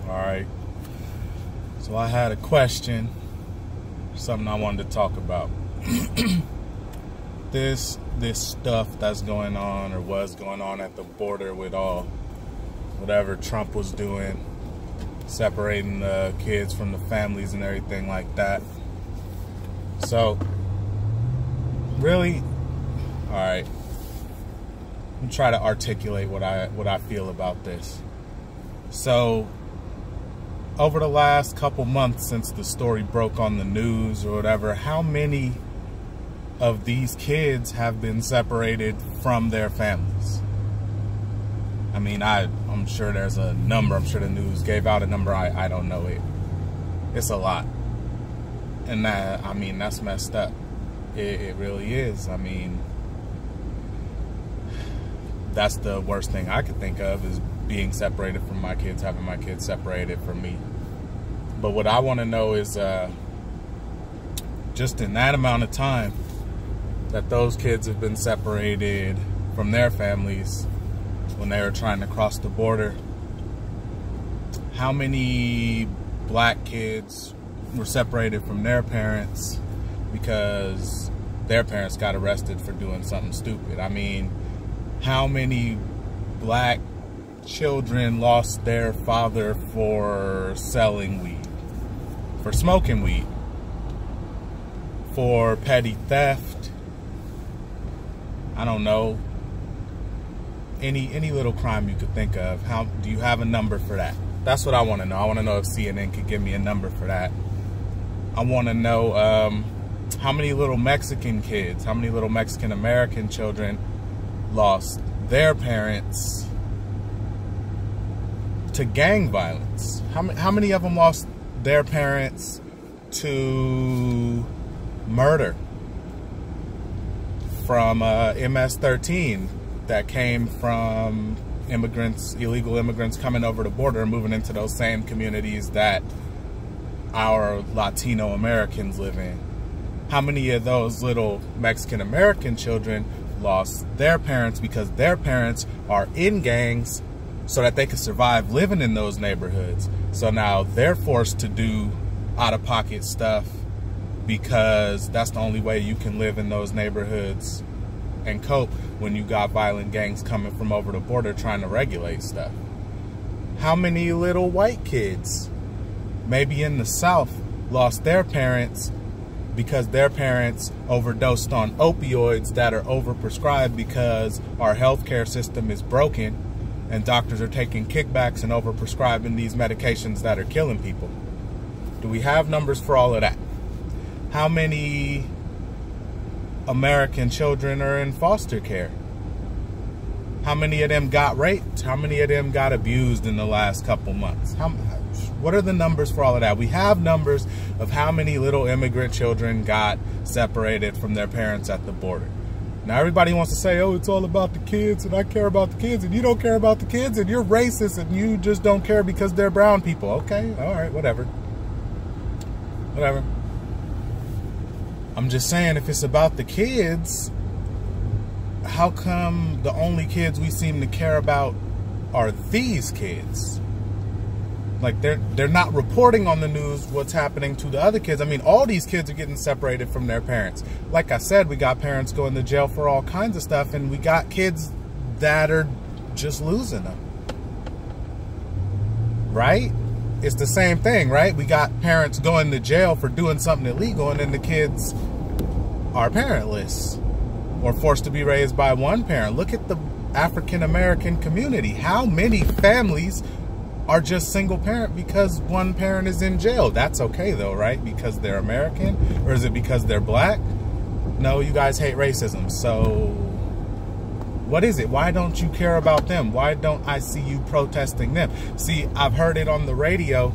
Alright. So I had a question, something I wanted to talk about. This stuff that's going on or was going on at the border with whatever Trump was doing, separating the kids from the families and everything like that. So, really, alright, let me try to articulate what I feel about this. So, over the last couple months since the story broke on the news or whatever, how many of these kids have been separated from their families? I mean, I'm sure there's a number. I'm sure the news gave out a number. I don't know it. It's a lot. And that, I mean, that's messed up. It really is. I mean, that's the worst thing I could think of, is being separated from my kids, having my kids separated from me. But what I want to know is, just in that amount of time that those kids have been separated from their families when they were trying to cross the border, how many black kids were separated from their parents because their parents got arrested for doing something stupid? I mean, how many black children lost their father for selling weed, for smoking weed, for petty theft? I don't know. Any little crime you could think of. How do you have a number for that? That's what I want to know. I want to know if CNN could give me a number for that. I want to know how many little Mexican kids, how many little Mexican American children lost their parents to gang violence. How many of them lost their parents to murder from MS-13 that came from immigrants, illegal immigrants coming over the border and moving into those same communities that our Latino Americans live in? How many of those little Mexican American children lost their parents because their parents are in gangs so that they could survive living in those neighborhoods? So now they're forced to do out-of-pocket stuff because that's the only way you can live in those neighborhoods and cope when you got violent gangs coming from over the border trying to regulate stuff. How many little white kids, maybe in the South, lost their parents because their parents overdosed on opioids that are overprescribed because our healthcare system is broken and doctors are taking kickbacks and overprescribing these medications that are killing people? Do we have numbers for all of that? How many American children are in foster care? How many of them got raped? How many of them got abused in the last couple months? What are the numbers for all of that? We have numbers of how many little immigrant children got separated from their parents at the border. Now everybody wants to say, oh, it's all about the kids and I care about the kids, and you don't care about the kids and you're racist and you just don't care because they're brown people. Okay, all right, whatever. Whatever. I'm just saying, if it's about the kids, how come the only kids we seem to care about are these kids? Like, they're not reporting on the news what's happening to the other kids. I mean, all these kids are getting separated from their parents. Like I said, we got parents going to jail for all kinds of stuff, and we got kids that are just losing them. Right? It's the same thing, right? We got parents going to jail for doing something illegal, and then the kids are parentless or forced to be raised by one parent. Look at the African American community. How many families are just single parent because one parent is in jail? That's okay though, right? Because they're American? Or is it because they're black? No, you guys hate racism. So what is it? Why don't you care about them? Why don't I see you protesting them? See, I've heard it on the radio,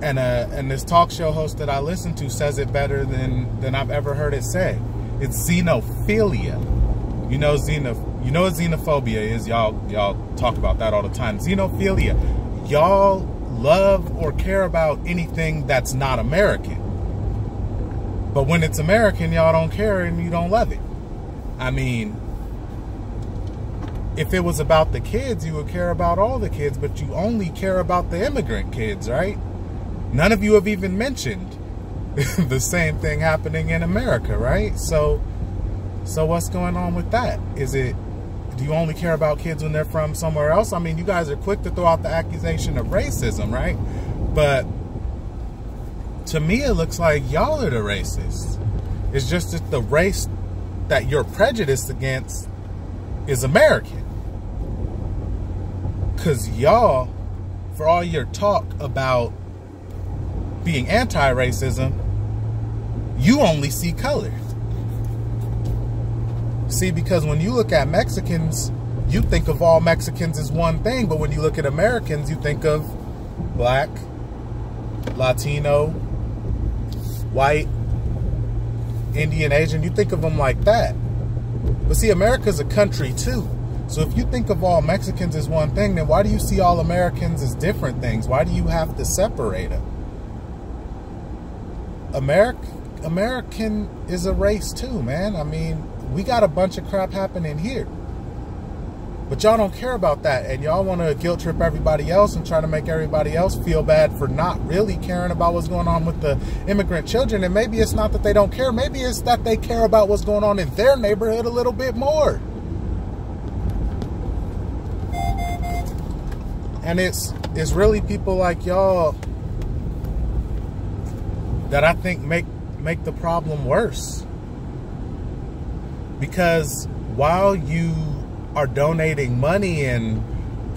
and this talk show host that I listen to says it better than I've ever heard it say. It's xenophilia. You know what xenophobia is. Y'all talk about that all the time. Xenophilia. Y'all love or care about anything that's not American. But when it's American, y'all don't care and you don't love it. I mean, if it was about the kids, you would care about all the kids, but you only care about the immigrant kids, right? None of you have even mentioned the same thing happening in America, right? So what's going on with that? Do you only care about kids when they're from somewhere else? I mean, you guys are quick to throw out the accusation of racism, right? But to me, it looks like y'all are the racists. It's just that the race that you're prejudiced against is American. Because y'all, for all your talk about being anti-racism, you only see color. See, because when you look at Mexicans, you think of all Mexicans as one thing, but when you look at Americans, you think of black, Latino, white, Indian, Asian. You think of them like that. But see, America's a country too. So if you think of all Mexicans as one thing, then why do you see all Americans as different things? Why do you have to separate them? American is a race too, man. I mean, we got a bunch of crap happening here. But y'all don't care about that. And y'all want to guilt trip everybody else and try to make everybody else feel bad for not really caring about what's going on with the immigrant children. And maybe it's not that they don't care. Maybe it's that they care about what's going on in their neighborhood a little bit more. And it's really people like y'all that I think make the problem worse. Because while you are donating money and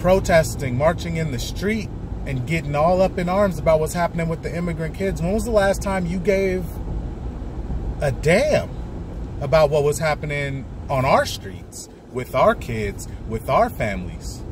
protesting, marching in the street, and getting all up in arms about what's happening with the immigrant kids, when was the last time you gave a damn about what was happening on our streets, with our kids, with our families,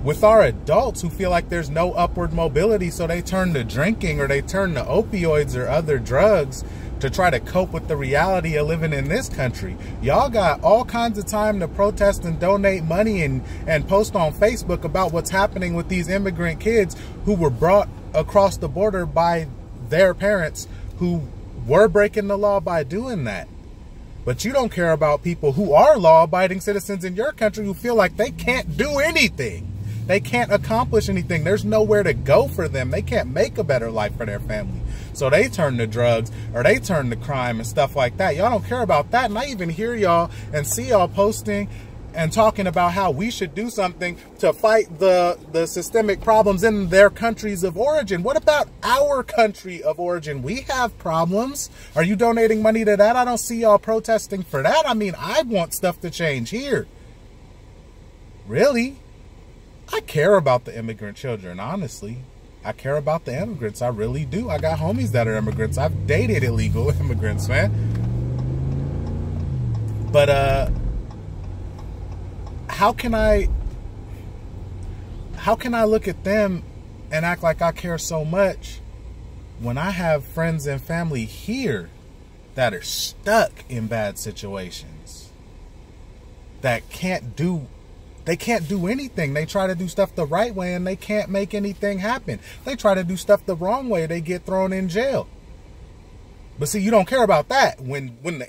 with our adults who feel like there's no upward mobility, so they turn to drinking or they turn to opioids or other drugs to try to cope with the reality of living in this country? Y'all got all kinds of time to protest and donate money and post on Facebook about what's happening with these immigrant kids who were brought across the border by their parents who were breaking the law by doing that. But you don't care about people who are law-abiding citizens in your country who feel like they can't do anything. They can't accomplish anything. There's nowhere to go for them. They can't make a better life for their family. So they turn to drugs or they turn to crime and stuff like that. Y'all don't care about that. And I even hear y'all and see y'all posting and talking about how we should do something to fight the systemic problems in their countries of origin. What about our country of origin? We have problems. Are you donating money to that? I don't see y'all protesting for that. I mean, I want stuff to change here. Really? I care about the immigrant children, honestly. I care about the immigrants. I really do. I got homies that are immigrants. I've dated illegal immigrants, man. But how can I look at them and act like I care so much when I have friends and family here that are stuck in bad situations, that they can't do anything? They try to do stuff the right way and they can't make anything happen. They try to do stuff the wrong way, they get thrown in jail. But see, you don't care about that. When the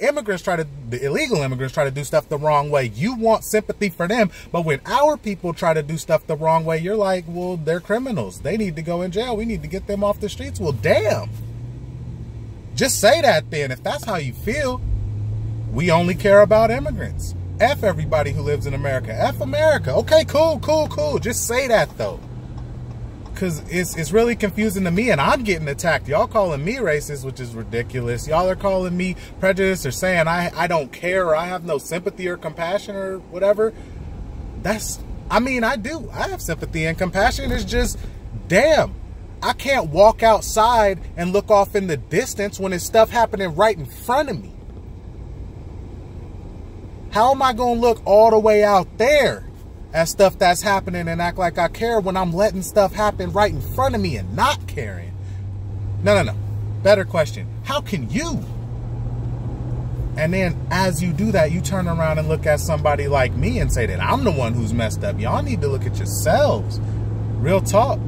illegal immigrants try to do stuff the wrong way, you want sympathy for them. But when our people try to do stuff the wrong way, you're like, well, they're criminals. They need to go in jail. We need to get them off the streets. Well, damn. Just say that then. If that's how you feel, we only care about immigrants. F everybody who lives in America. F America. Okay, cool. Just say that though. Because it's really confusing to me, and I'm getting attacked. Y'all calling me racist, which is ridiculous. Y'all are calling me prejudiced or saying I don't care or I have no sympathy or compassion or whatever. I mean, I do. I have sympathy and compassion. It's just, damn, I can't walk outside and look off in the distance when there's stuff happening right in front of me. How am I going to look all the way out there at stuff that's happening and act like I care when I'm letting stuff happen right in front of me and not caring? No. Better question. How can you? And then as you do that, you turn around and look at somebody like me and say that I'm the one who's messed up. Y'all need to look at yourselves. Real talk.